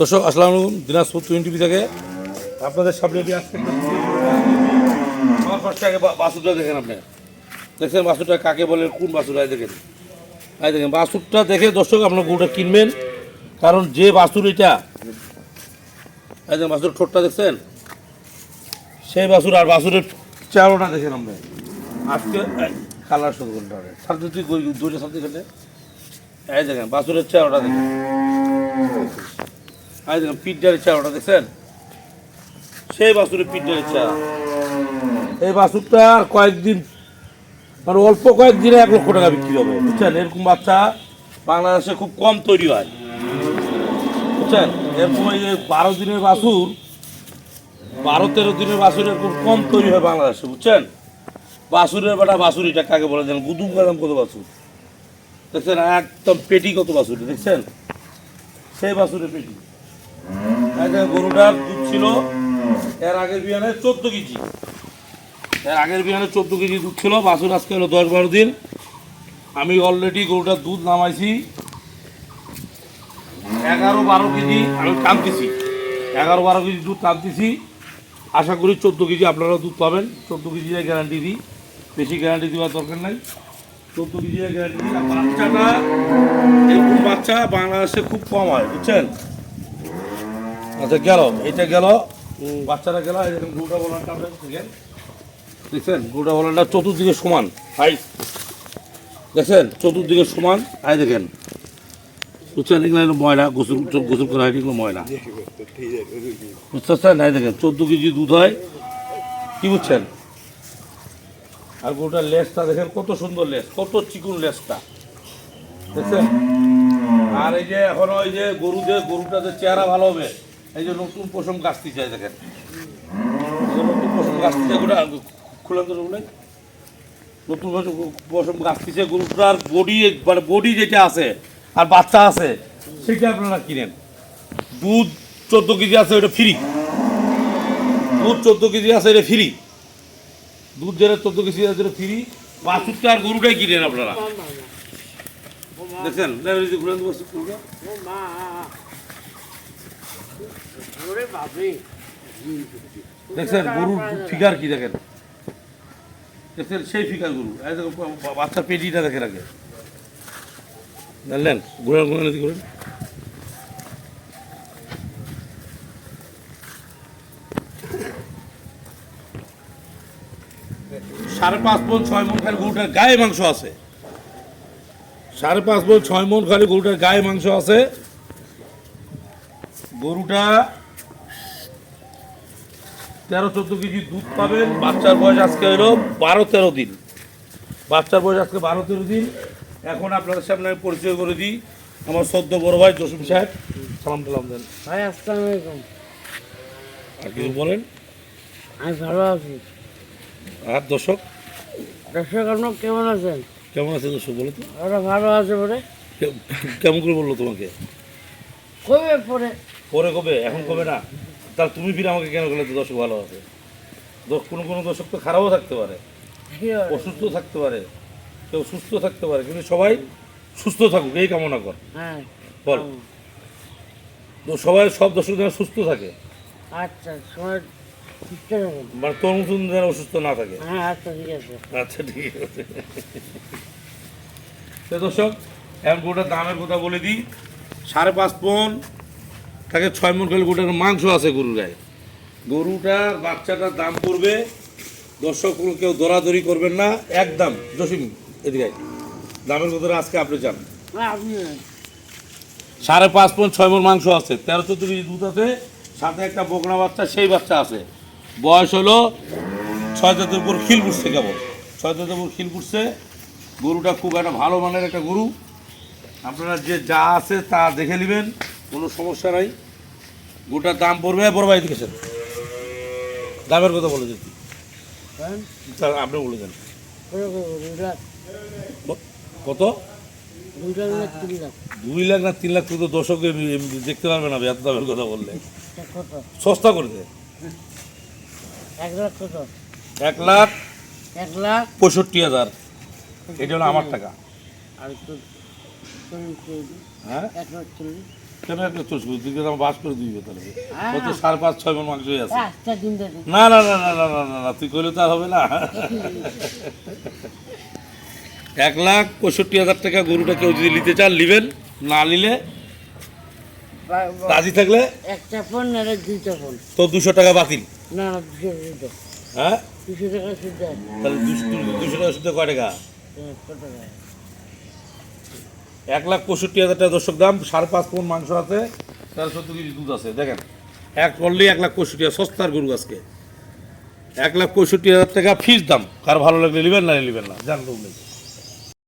দর্শক আসসালামু আলাইকুম, দিনাজপুর 20 থেকে আপনাদের সামনে আজকে আমার ফার্স্টে আগে বাছুরটা দেখেন। আপনি দেখছেন বাছুরটা কাকে বলে, কোন বাছুর? দেখেন বাছুরটা দেখে দর্শক আপনার গরুটা কিনবেন, কারণ যে বাছুর এটা বাছুর ঠোঁটটা দেখছেন, সেই বাছুর। আর বাছুরের চারোটা দেখেন আপনি আজকে কালার শুরু করতে হবে সাথে তুই দুইটা সাথে খেলে দেখেন বাছুরের চারোটা দেখেন। দেখেন পিঠটারের চারোটা দেখছেন, সেই বাছুরের পিঠটারের চা। এই বাছুরটা আর কয়েকদিন, মানে অল্প কয়েকদিনে 1 লক্ষ টাকা বিক্রি হবে, বুঝছেন? এরকম বাচ্চা বাংলাদেশে খুব কম তৈরি হয়, বুঝছেন? এরকম এই 12 দিনের বাছুর, 12-13 দিনের বাছুর এরকম কম তৈরি হয় বাংলাদেশে, বুঝছেন? বাছুরের বেটা বাছুর এটা কাকে বলে দেন? গুদুম গেলাম কত বাছুর দেখছেন, একদম পেটি কত বাছুর দেখছেন, সেই বাছুরের পেটি। গরুটার দুধ ছিল এর আগের বিয়ানে 14 কেজি, এর আগের বিয়ানে 14 কেজি দুধ ছিল। বাছুর আজকে হলো 10-12 দিন। আমি অলরেডি গরুটার দুধ নামাইছি 11-12 কেজি, আমি টানতেছি 11-12 কেজি দুধ টানতেছি। আশা করি 14 কেজি আপনারাও দুধ পাবেন। 14 কেজি গ্যারান্টি দিই, বেশি গ্যারান্টি দেওয়ার দরকার নাই, 14 কেজি গ্যারান্টি দিই। বাচ্চাটা এরকম বাচ্চা বাংলাদেশে খুব কম হয়, বুঝছেন? আচ্ছা গেল, এটা গেল, বাচ্চাটা গেল। এরকম গরুটা বলানটা আপনার দেখছেন, গরুটা বলানটা চতুর্দিকে সমান, হাই দেখছেন, চতুর্দিকে সমান। দেখেন বুঝছেন, এগুলো হলো ময়লা, গোসল গোসল করা হয় এগুলো ময়লা, বুঝতে পারছেন? নাই দেখেন 14 কেজি দুধ হয়, কি বুঝছেন? আর গরুটার লেজটা দেখেন কত সুন্দর লেজ, কত চিকুন লেজটা দেখছেন। আর এই যে এখন ওই যে গরুটা যে চেহারা ভালো হবে, এই যে নতুন পশম গাছতে চাই দেখেন, নতুন পশম গাছতে চাই গোটা খুলে বলে নতুন পশম গাছতে গরুটার বডি, মানে বডি যেটা আছে আর বাচ্চা আছে সেটা আপনারা কিনেন। দুধ 14 কেজি আছে, ওটা ফ্রি। দুধ 14 কেজি আছে, এটা ফ্রি। দুধ যেটা 14 কেজি আছে এটা ফ্রি। বাছুরটা আর গরুটাই কিনেন আপনারা, দেখছেন? দেখছেন গরুর ফিগার কি দেখেন, দেখছেন সেই ফিগার গরু। বাচ্চার পেটিটা দেখেন আগে, জানলেন? ঘুরে ঘুরে করেন। 5.5 মণ 6 মণ খালি গরুটার গায়ে মাংস আছে, 5.5 মণ 6 মণ খালি গরুটার গায়ে মাংস আছে। গরুটা 13-14 কেজি দুধ পাবেন। বাচ্চার বয়স আজকে হলো 12-13 দিন। বাচ্চার বয়স আজকে 12-13 দিন। এখন আপনাদের সামনে আমি পরিচয় করে দিই, আমার সদ্য বড় ভাই জসিম সাহেব। সালাম টালাম দেন ভাই, আসসালামু আলাইকুম। আর কিছু বলেন। আমি ভালো আছি। আর দর্শক আপনার কেমন আছেন? কেমন আছে দর্শক বলো তো? ওরা ভালো আছে বলে কেমন করে বললো তোমাকে? কবে পরে? পরে কবে, এখন কবে না? তাহলে তুমি ফিরে আমাকে কেন বলে দর্শক ভালো আছে? কোনো কোনো দর্শক তো খারাপও থাকতে পারে, অসুস্থ থাকতে পারে, কেউ সুস্থ থাকতে পারে, কিন্তু সবাই সুস্থ থাকুক এই কামনা কর। হ্যাঁ বল, তো সবাই সব দর্শক যেন সুস্থ থাকে, আচ্ছা সময় সুস্থ থাকুন। মানে তোর মতন যেন অসুস্থ না থাকে। হ্যাঁ আচ্ছা ঠিক আছে। আচ্ছা ঠিক আছে। তো দর্শক এখন গোটার দামের কথা বলে দিই। 5.5 মণ তাকে 6 মণ খেলে গোটার মাংস আছে গরুর গায়ে। গরুটার বাচ্চাটার দাম পড়বে, দর্শক কেউ দরাদরি করবেন না, একদম। জসিম এদিকে দামের কথা আজকে আপনি জান। হ্যাঁ আপনি 5.5 মণ 6 মণ মাংস আছে, 13-14 কেজি দুধ আছে, সাথে একটা বকনা বাচ্চা, সেই বাচ্চা আছে। বয়স হলো 6 দাঁতের উপর খিল ফুটছে, কেবল 6 দাঁতের উপর খিল ফুটছে। গরুটা খুব একটা ভালো মানের একটা গরু, আপনারা যে যা আছে তা দেখে নেবেন, কোনো সমস্যা নাই। গরুটার দাম পড়বে, বড় ভাই দেখেছেন দামের কথা বলে দিচ্ছি, আপনি বলে দেন কত? 2 লাখ 3 লাখ। 2 লাখ না 3 লাখ তো দর্শক দেখতে পারবে না এত দামের কথা বললে। কত? সস্তা করে দে। 1 লাখ কত? 1,65,000। এটা হলো আমার টাকা। আর তো হ্যাঁ 1 লাখ 40। কেন 1,40,000? তুই আমার বাস করে দিবি তাহলে কত? 5.5-6 মণ মাংসই আছে। আচ্ছা দিন দেন। না না না না না না না না, তুই করলে তো আর হবে না। 1,65,000 টাকা গরুটা কেউ যদি নিতে চান নিবেন, না নিলে রাজি থাকলে একটা ফোন না 2টা ফোন তো 200 টাকা বাতিল। না না 200 হ্যাঁ 200 টাকা শুদ্ধ। তাহলে 200 টাকা শুধু কয় টাকা? কত টাকা? 1,65,000 টাকা দর্শক দাম। 5.5 মণ মাংস আছে, 13-14 কেজি দুধ আছে। দেখেন এক করলেই 1,65,000, সস্তার গরু আজকে। 1,65,000 টাকা ফিস দাম। কার ভালো লাগলে নেবেন, না নেবেন না, জানবো।